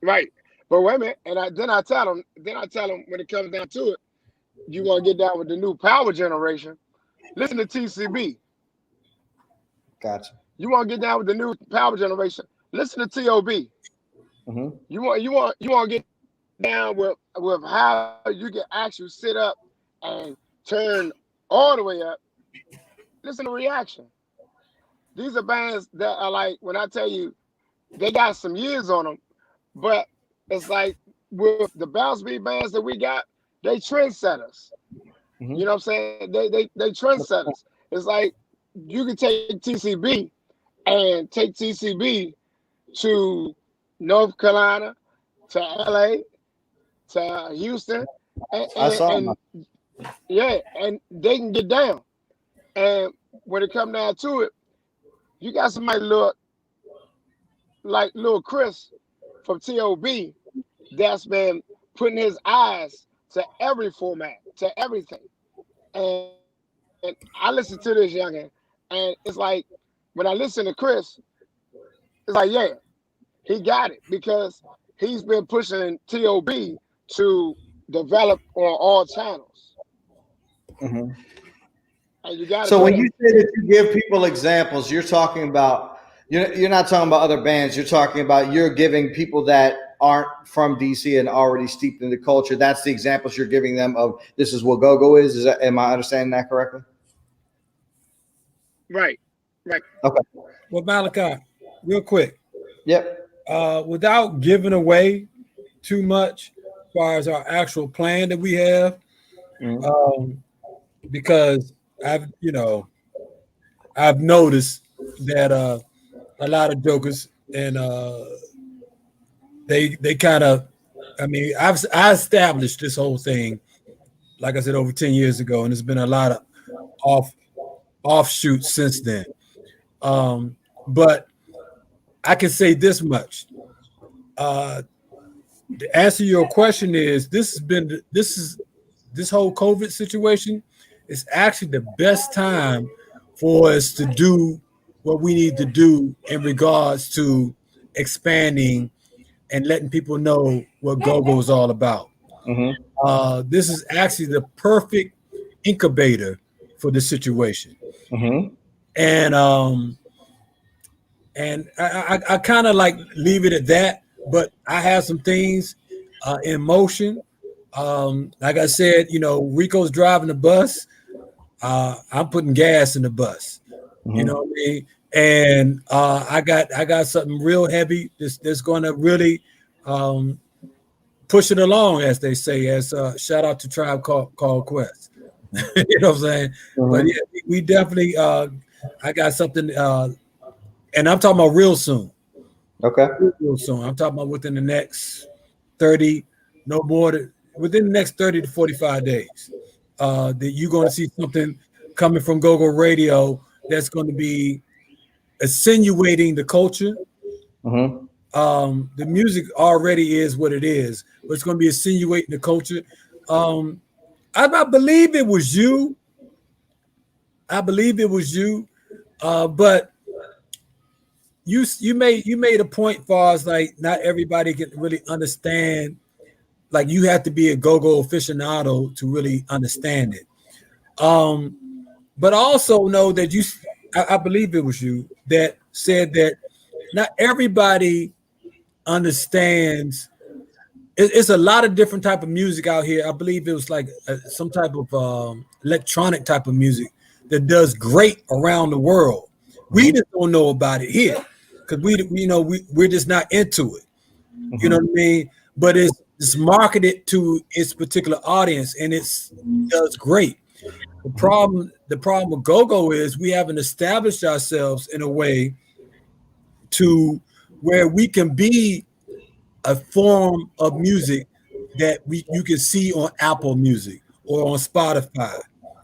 Right. But wait a minute, and then I tell them when it comes down to it, you want to get down with the new power generation, listen to TCB. Gotcha. You want to get down with the new power generation, listen to TOB. You want to get down with how you can actually sit up and turn all the way up, listen to Reaction. These are bands that are like, when I tell you, they got some years on them, but it's like with the bounce beat bands that we got, they trendsetters. You know what I'm saying? They trendsetters. It's like you can take TCB and take TCB to North Carolina, to LA, to Houston, and they can get down. And when it comes down to it, you got somebody look like Lil Chris from TOB that's been putting his eyes to every format, to everything. And I listen to this youngin', and it's like, when I listen to Chris, it's like, yeah, he got it, because he's been pushing TOB to develop on all channels. And you got. So when you say that you give people examples, you're talking about, you're not talking about other bands. You're talking about, you're giving people that aren't from DC and already steeped in the culture. That's the examples you're giving them of, this is what go-go is. Am I understanding that correctly? Right. Okay. Well, Malachi, real quick. Yep. Without giving away too much as far as our actual plan that we have, because I've noticed that a lot of jokers, and they kind of, I established this whole thing, like I said, over 10 years ago, and there's been a lot of offshoots since then. But I can say this much. The answer to your question is, this whole COVID situation is actually the best time for us to do what we need to do in regards to expanding and letting people know what go-go is all about. This is actually the perfect incubator for this situation. And I kind of like leave it at that, but I have some things in motion. Like I said, Rico's driving the bus. I'm putting gas in the bus. You know what I mean? And I got something real heavy that's going to really push it along, as they say. As shout out to Tribe Called Quest. You know what I'm saying? But yeah, we definitely. I got something, and I'm talking about real soon. Okay. Real soon. I'm talking about within the next 30, no more than within the next 30 to 45 days, that you're going to see something coming from GoGo Radio that's going to be insinuating the culture. The music already is what it is, but it's going to be insinuating the culture. I believe it was you. But you made a point far as like not everybody can really understand. Like you have to be a go-go aficionado to really understand it. But also know that I believe it was you that said that not everybody understands. It's a lot of different type of music out here. I believe it was like some type of electronic type of music that does great around the world. We just don't know about it here because we're just not into it. You know what I mean? But it's marketed to its particular audience and it does great. The problem with GoGo is we haven't established ourselves in a way to where we can be a form of music that you can see on Apple Music or on Spotify.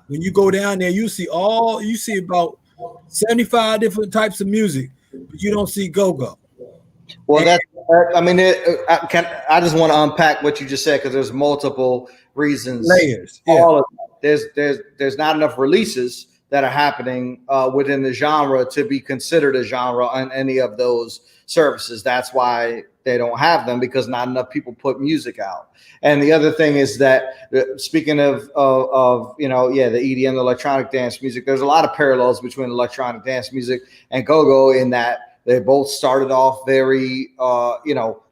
When you go down there, you see about 75 different types of music, but you don't see GoGo. Well, I just want to unpack what you just said because there's multiple reasons. Layers. Yeah. There's not enough releases that are happening within the genre to be considered a genre on any of those services. That's why they don't have them, because not enough people put music out. And the other thing is that speaking of the EDM, the electronic dance music, there's a lot of parallels between electronic dance music and go-go in that they both started off very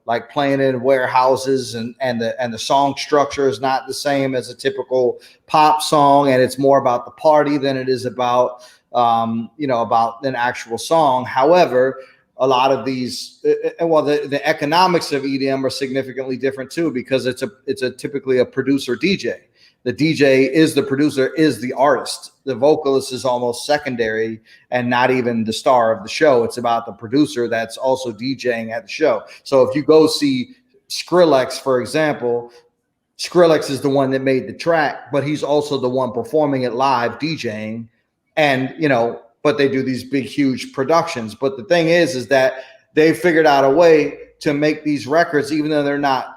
like playing in warehouses, and the song structure is not the same as a typical pop song, and it's more about the party than it is about about an actual song. However, a lot of these, the economics of EDM are significantly different too, because it's typically a producer DJ. The DJ is the producer, is the artist. The vocalist is almost secondary and not even the star of the show. It's about the producer that's also DJing at the show. So if you go see Skrillex, for example, Skrillex is the one that made the track, but he's also the one performing it live, DJing, and but they do these big, huge productions. But the thing is that they figured out a way to make these records, even though they're not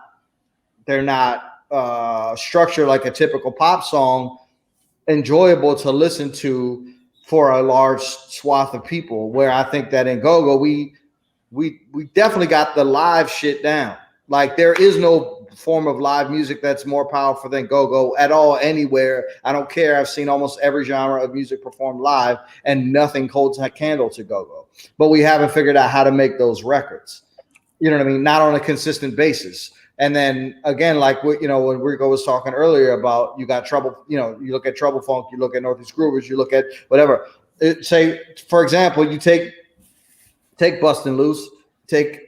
structured like a typical pop song, enjoyable to listen to for a large swath of people. Where I think that in GoGo, we definitely got the live shit down. Like there is no form of live music that's more powerful than GoGo at all, anywhere. I don't care. I've seen almost every genre of music performed live, and nothing holds a candle to GoGo. But we haven't figured out how to make those records. You know what I mean? Not on a consistent basis. And then again, like when Rico was talking earlier about, you got Trouble, you look at Trouble Funk, you look at Northeast Groovers, you look at whatever. Say, for example, you take Bustin' Loose, take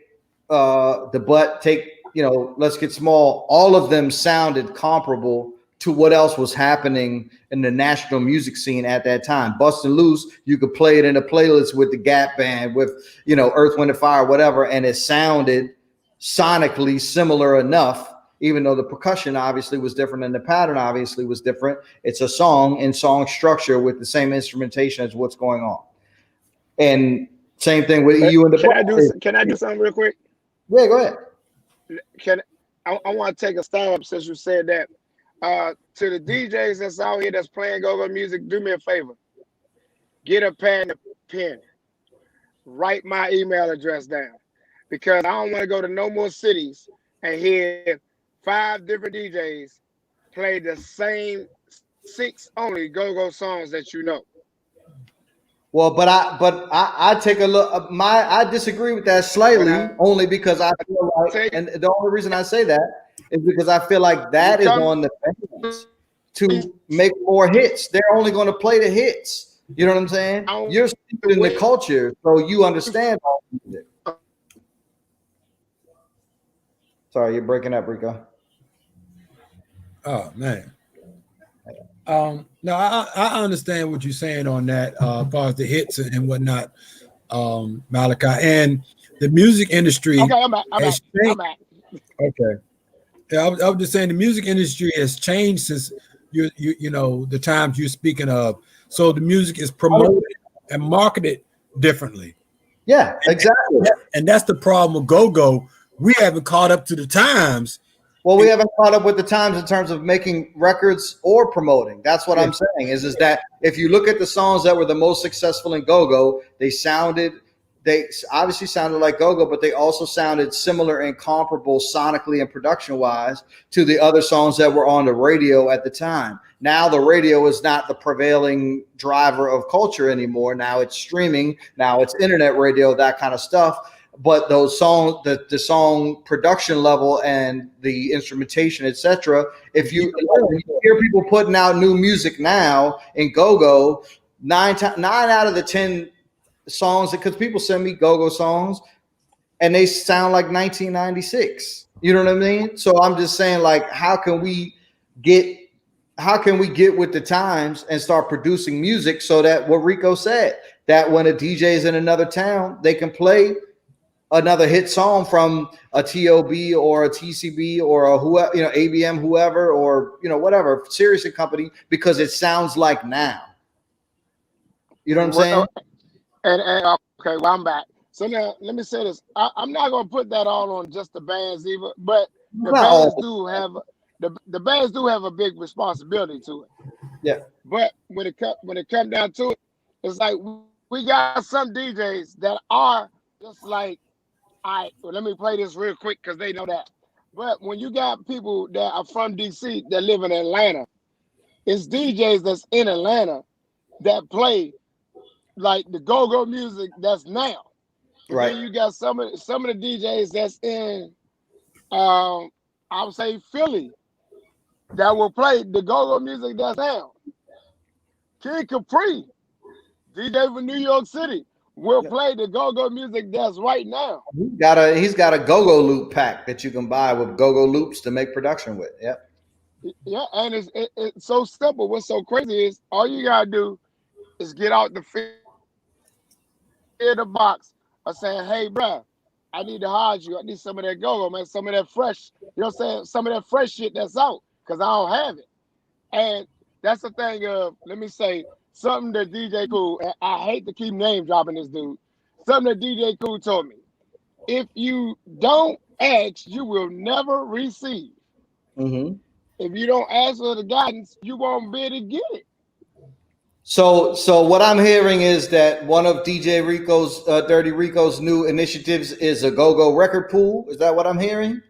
The Butt, take Let's Get Small. All of them sounded comparable to what else was happening in the national music scene at that time. Bustin' Loose, you could play it in a playlist with the Gap Band, with Earth, Wind and Fire, whatever, and it sounded sonically similar enough, even though the percussion obviously was different and the pattern obviously was different. It's a song in song structure with the same instrumentation as what's going on. And same thing with you and the Can I do something real quick? Yeah, go ahead. I want to take a stab since you said that. To the DJs that's out here that's playing go-go music, do me a favor. Get a pad and a pen. Write my email address down, because I don't want to go to no more cities and hear 5 different DJs play the same 6 only go-go songs that you know. Well, but I take a look. I disagree with that slightly, only because I feel like, and the only reason I say that is because I feel like that is on the fans to make more hits. They're only going to play the hits. You know what I'm saying? You're in the culture, so you understand all music. Sorry, you're breaking up, Rico. Oh man. No, I understand what you're saying on that, as far as the hits and whatnot, Malachi, and the music industry. Okay, I'm back. Okay. Yeah, I was just saying the music industry has changed since you know the times you're speaking of. So the music is promoted and marketed differently. Yeah, exactly. And that's the problem with go-go. We haven't caught up to the times. Well, we haven't caught up with the times in terms of making records or promoting. That's what I'm saying. Is that if you look at the songs that were the most successful in go-go, they obviously sounded like go-go, but they also sounded similar and comparable sonically and production-wise to the other songs that were on the radio at the time. Now the radio is not the prevailing driver of culture anymore. Now it's streaming. Now it's internet radio, that kind of stuff. But those songs, the song production level and the instrumentation, etc. If you hear people putting out new music now in go-go, nine out of the 10 songs, because people send me go-go songs and they sound like 1996. You know what I mean? So I'm just saying, like, how can we get with the times and start producing music so that what Rico said, that when a DJ is in another town, they can play another hit song from a TOB or a TCB or a whoever, ABM, whoever, or whatever, Sirius Company, because it sounds like now. You know what I'm saying? And okay, well, I'm back. So now let me say this. I'm not gonna put that all on just the bands either, but the bands do have a big responsibility to it. Yeah. But when it comes down to it, it's like we got some DJs that are just like, all right, well, let me play this real quick because they know that. But when you got people that are from DC that live in Atlanta, it's DJs that's in Atlanta that play like the go-go music that's now. Right. Then you got some of the DJs that's in I would say Philly that will play the go-go music that's now. Kid Capri, DJ from New York City, will play the go-go music that's right now. He's got a go-go loop pack that you can buy with go-go loops to make production with. Yeah. Yeah, and it's so simple. What's so crazy is all you gotta do is get out the box of saying, hey, bruh, I need to hire you. I need some of that go-go, man, some of that fresh, you know what I'm saying? Some of that fresh shit that's out, because I don't have it. And that's the thing of, let me say, something that DJ Cool, and I hate to keep name dropping this dude, something that DJ Cool told me. If you don't ask, you will never receive. Mm-hmm. If you don't ask for the guidance, you won't be able to get it. So what I'm hearing is that one of DJ Rico's, Dirty Rico's new initiatives is a go-go record pool. Is that what I'm hearing?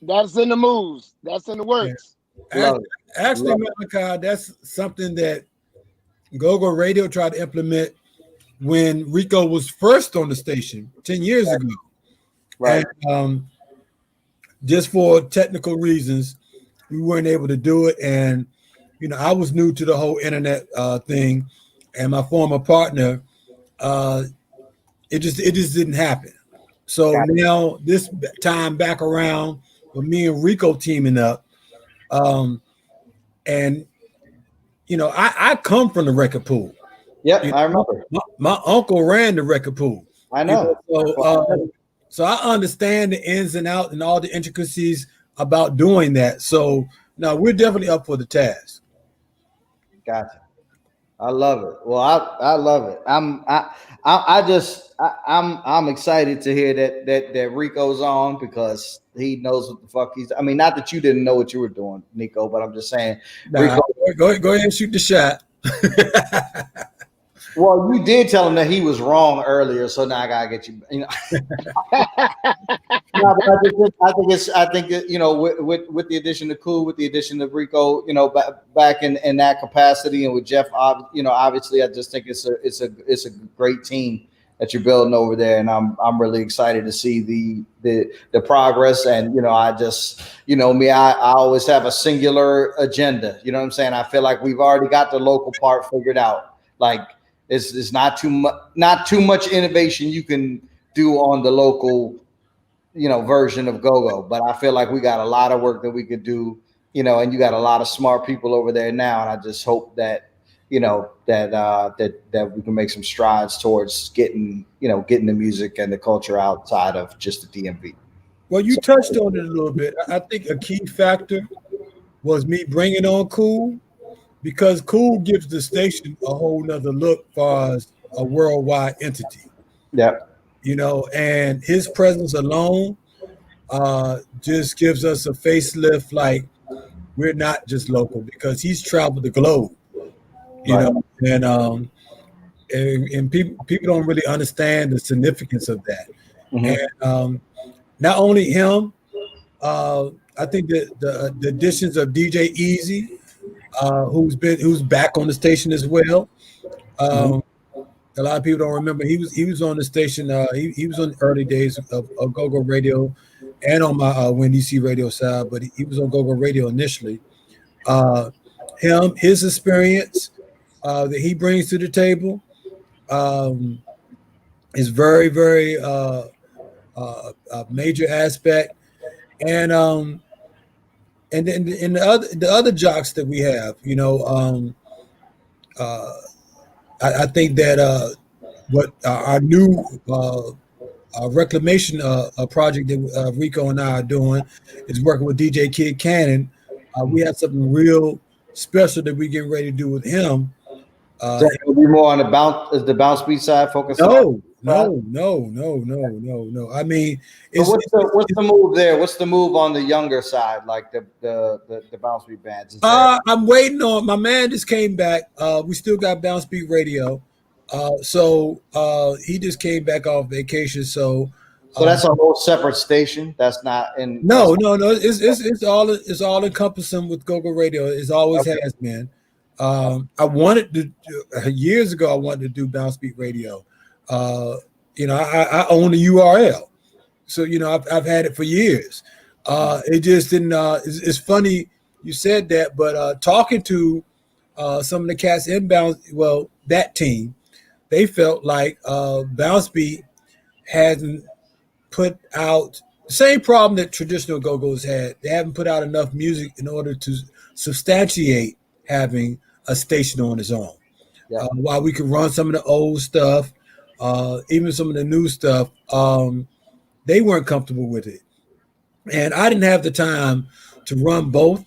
That's in the moves. That's in the works. Yeah. Actually, Malachi, that's something that GoGo Radio tried to implement when Rico was first on the station 10 years ago. Right. And, just for technical reasons, we weren't able to do it. And, I was new to the whole internet thing, and my former partner, it just didn't happen. So now this time back around with me and Rico teaming up, and I come from the record pool. Yep, I remember. My uncle ran the record pool. I know. So I understand the ins and outs and all the intricacies about doing that. So no, we're definitely up for the task. Gotcha. I love it. Well, I love it. I'm excited to hear that Rico's on, because he knows what the fuck he's. I mean, not that you didn't know what you were doing, Nico, but I'm just saying. Rico, go ahead and shoot the shot. Well, you did tell him that he was wrong earlier, so now I gotta get you. No, but I think with the addition of Cool, with the addition of Rico, back in that capacity, and with Jeff, obviously, I just think it's a great team that you're building over there, and I'm really excited to see the progress. And I just me, I always have a singular agenda. You know what I'm saying? I feel like we've already got the local part figured out. Like, it's not too much innovation you can do on the local, version of go-go. But I feel like we got a lot of work that we could do, and you got a lot of smart people over there now. And I just hope that, that we can make some strides towards getting the music and the culture outside of just the DMV. Well, you touched on it a little bit. I think a key factor was me bringing on Cool, because Cool gives the station a whole nother look far as a worldwide entity. Yeah. And his presence alone just gives us a facelift. Like, we're not just local, because he's traveled the globe. Right. And people don't really understand the significance of that. Mm-hmm. And not only him, I think that the additions of DJ Easy, who's back on the station as well. A lot of people don't remember he was on the station. He was on the early days of GoGo Radio, and on my When DC Radio side, but he was on GoGo Radio initially. His experience that he brings to the table is very, very a major aspect. And then the other jocks that we have, I think that what our new reclamation project that Rico and I are doing is working with DJ Kid Cannon. We have something real special that we're getting ready to do with him. So it'll be more on the bounce beat side, focus. No. I mean, what's the move there? What's the move on the younger side, like the bounce beat bands? I'm waiting on my man. Just came back. We still got Bounce Beat Radio, so he just came back off vacation. So that's a whole separate station. That's not in. No. It's all encompassing with GoGo Radio. It always has been. I wanted to years ago. I wanted to do Bounce Beat Radio. I own the URL, so I've had it for years. It just didn't. It's funny you said that, but talking to some of the cats inbound, well, that team, they felt like Bounce Beat hasn't put out the same problem that traditional go-go's had. They haven't put out enough music in order to substantiate having a station on its own. Yeah. While we could run some of the old stuff, even some of the new stuff, they weren't comfortable with it. And I didn't have the time to run both,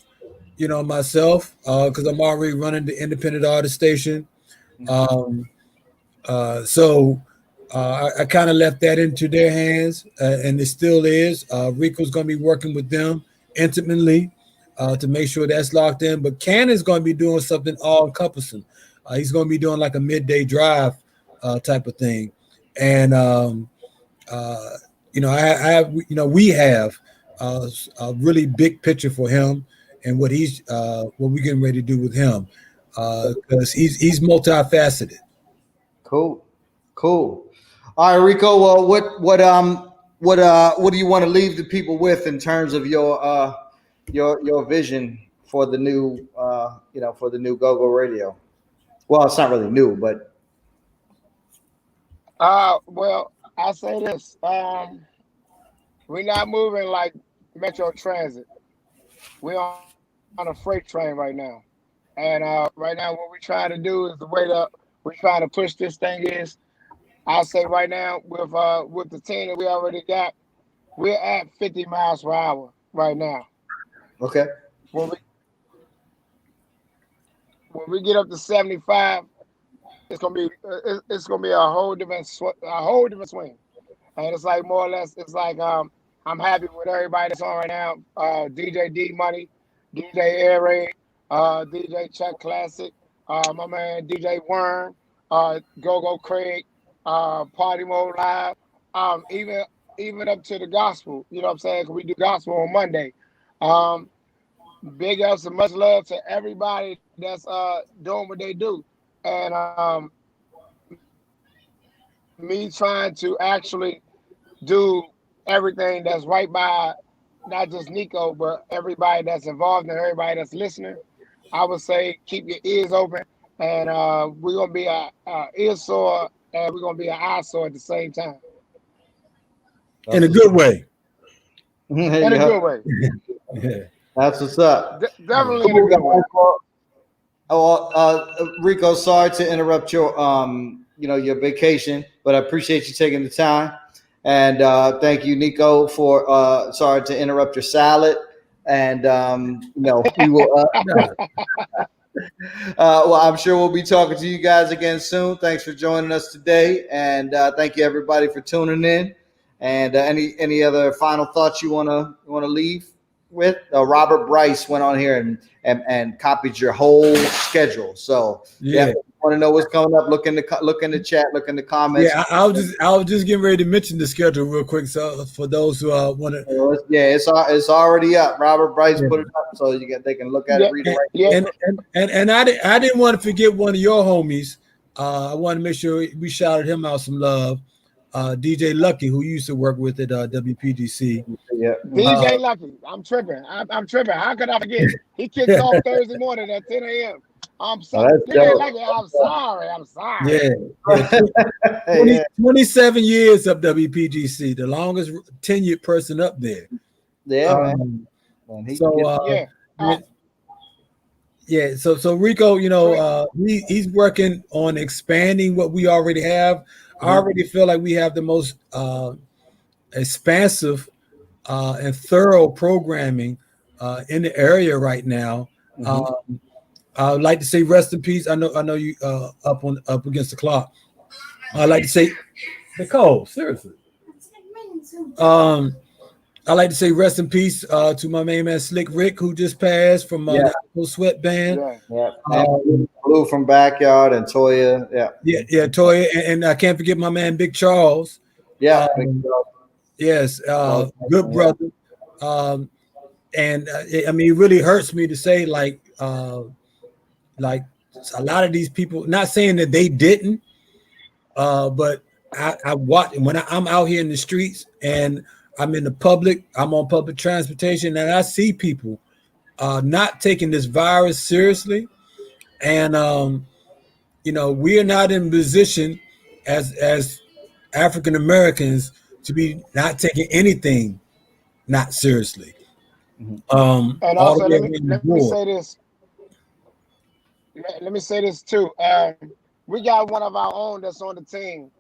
myself, because I'm already running the independent artist station. So I kind of left that into their hands, and it still is. Rico's going to be working with them intimately to make sure that's locked in. But Cannon's going to be doing something all-encompassing. He's going to be doing like a midday drive type of thing. And, we have a really big picture for him and what we're getting ready to do with him, because he's multifaceted. Cool. All right, Rico. Well, what do you want to leave the people with in terms of your vision for the new for the new GoGo Radio? Well, it's not really new, but well, I'll say this: we're not moving like Metro Transit. We're on a freight train right now, and right now what we're trying to do is the way that we're trying to push this thing is. I'll say right now with the team that we already got, we're at 50 miles per hour right now. Okay. When we get up to 75, it's gonna be a whole different swing, and it's like more or less it's like I'm happy with everybody that's on right now. DJ D Money, DJ Air Raid, DJ Chuck Classic, my man DJ Worm, GoGo Craig. Party Mode Live, even up to the gospel, you know what I'm saying? Cause we do gospel on Monday. Big ups and much love to everybody that's doing what they do. And me trying to actually do everything that's right by not just Nico, but everybody that's involved and everybody that's listening. I would say keep your ears open, and we're gonna be a ear sore. And we're gonna be an eyesore at the same time. In a good way. In a good way. Yeah. That's what's up. Definitely in a good way. Rico, sorry to interrupt your your vacation, but I appreciate you taking the time. And thank you, Nico, for sorry to interrupt your salad. And we will. Well, I'm sure we'll be talking to you guys again soon. Thanks for joining us today, and thank you everybody for tuning in. And any other final thoughts you wanna leave with? Robert Bryce went on here and copied your whole schedule. So yeah, want to know what's coming up? Look in the chat, look in the comments. Yeah, I was just getting ready to mention the schedule real quick. So for those who want to, it's already up. Robert Bryce put it up, so they can look at it, read it right. Yeah, and I didn't want to forget one of your homies. I want to make sure we shouted him out some love. DJ Lucky, who you used to work with at WPGC. Yeah. DJ Lucky, I'm tripping. I'm tripping. How could I forget? He kicks off Thursday morning at 10 a.m. I'm sorry. I'm sorry. Yeah. 27 years of WPGC, the longest tenured person up there. Yeah, man. So Rico, he's working on expanding what we already have. I already feel like we have the most expansive and thorough programming in the area right now. I would like to say rest in peace. I know you up against the clock. I'd like to say Nicole, seriously. I'd like to say rest in peace to my main man Slick Rick, who just passed from the Sweatband. Blue from Backyard and Toya. Toya, and I can't forget my man Big Charles. Yes, good brother. And I mean, it really hurts me to say like a lot of these people, not saying that they didn't, but I watch when I'm out here in the streets and I'm in the public, I'm on public transportation, and I see people not taking this virus seriously. And we are not in position as African Americans to be not taking anything not seriously. And also, let me say this. Let me say this too. We got one of our own that's on the team,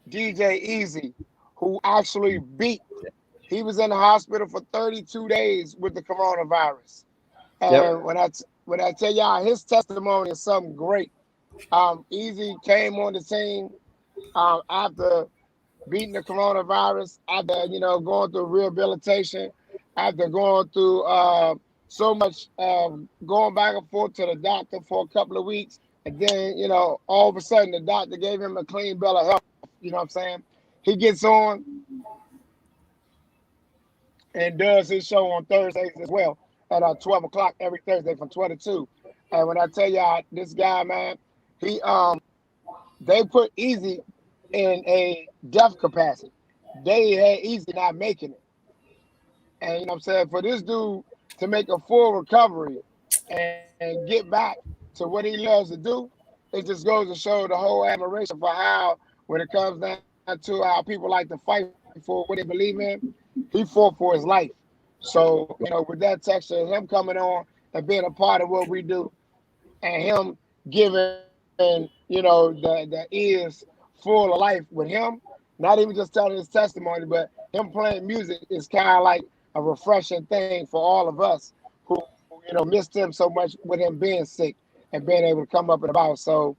DJ Easy, who actually he was in the hospital for 32 days with the coronavirus. And when I tell y'all, his testimony is something great. Easy came on the team after beating the coronavirus, after going through rehabilitation, after going through so much going back and forth to the doctor for a couple of weeks, and then all of a sudden the doctor gave him a clean bill of health. You know what I'm saying? He gets on and does his show on Thursdays as well at 12 o'clock every Thursday from 12 to 2. And when I tell y'all, this guy, man, they put Easy in a death capacity. They had Easy not making it. And you know what I'm saying? For this dude to make a full recovery and get back to what he loves to do, it just goes to show the whole admiration for how, when it comes down to how people like to fight for what they believe in, he fought for his life. So, with that texture, him coming on and being a part of what we do, and him giving, the ears full of life with him, not even just telling his testimony, but him playing music is kind of like a refreshing thing for all of us who, missed him so much with him being sick and being able to come up and about. So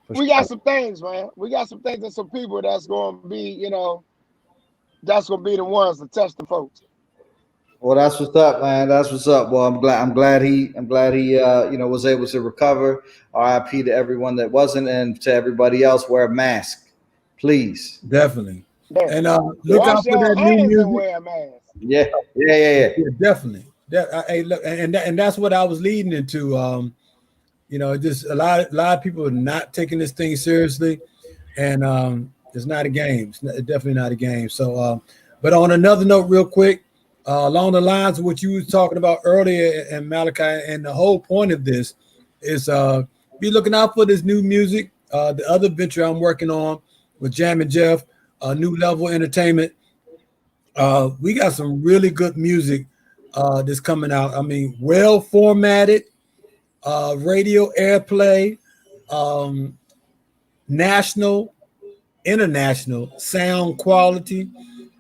we got some things, man. We got some things and some people that's going to be, that's going to be the ones to touch the folks. Well, that's what's up, man. That's what's up. Well, I'm glad he was able to recover. RIP to everyone that wasn't, and to everybody else, wear a mask, please. Definitely. And look out for that new music. Wear a mask. Yeah, definitely. Hey, look, and that's what I was leading into. Just a lot of people are not taking this thing seriously, and it's not a game. It's definitely not a game. So, but on another note, real quick, along the lines of what you were talking about earlier, and Malachi, and the whole point of this is be looking out for this new music. The other venture I'm working on with Jam and Jeff, New Level Entertainment. We got some really good music that's coming out. I mean, well formatted, radio airplay, national, international sound quality.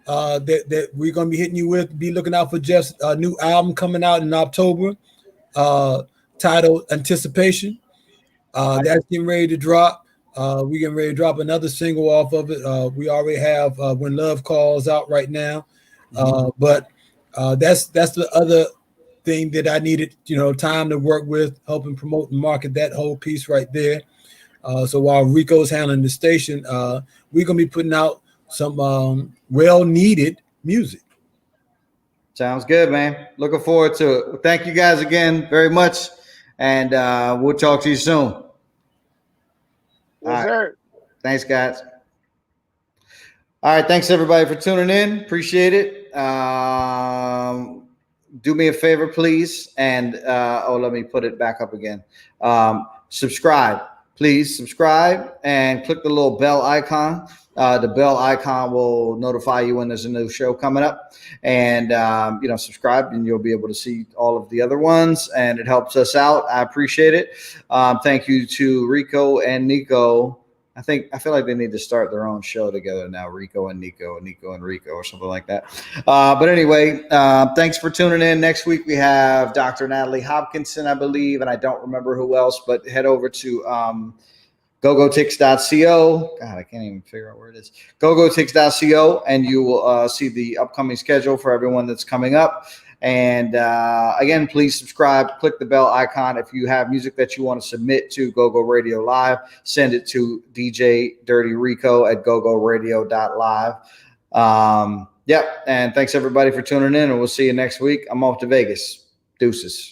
That we're gonna be hitting you with. Be looking out for Jeff's new album coming out in October, titled Anticipation. That's getting ready to drop. We're getting ready to drop another single off of it. We already have When Love Calls out right now. But that's the other thing that I needed, time to work with, helping promote and market that whole piece right there. So while Rico's handling the station, we're gonna be putting out some well-needed music. Sounds good, man. Looking forward to it. Well, thank you guys again very much, and we'll talk to you soon. Yes, sir. Thanks, guys. All right, thanks everybody for tuning in. Appreciate it. Do me a favor, please, and let me put it back up again. Subscribe. Please subscribe and click the little bell icon. The bell icon will notify you when there's a new show coming up, and subscribe, and you'll be able to see all of the other ones, and it helps us out. I appreciate it. Thank you to Rico and Nico. I feel like they need to start their own show together now, Rico and Nico, Nico and Rico, or something like that. But anyway, thanks for tuning in. Next week we have Dr. Natalie Hopkinson, I believe, and I don't remember who else, but head over to GoGoTix.co. God, I can't even figure out where it is. GoGoTix.co, and you will see the upcoming schedule for everyone that's coming up. And again, please subscribe, click the bell icon. If you have music that you want to submit to GoGo Radio Live, send it to DJ Dirty Rico at GoGoRadio.Live. And thanks everybody for tuning in, and we'll see you next week. I'm off to Vegas. Deuces.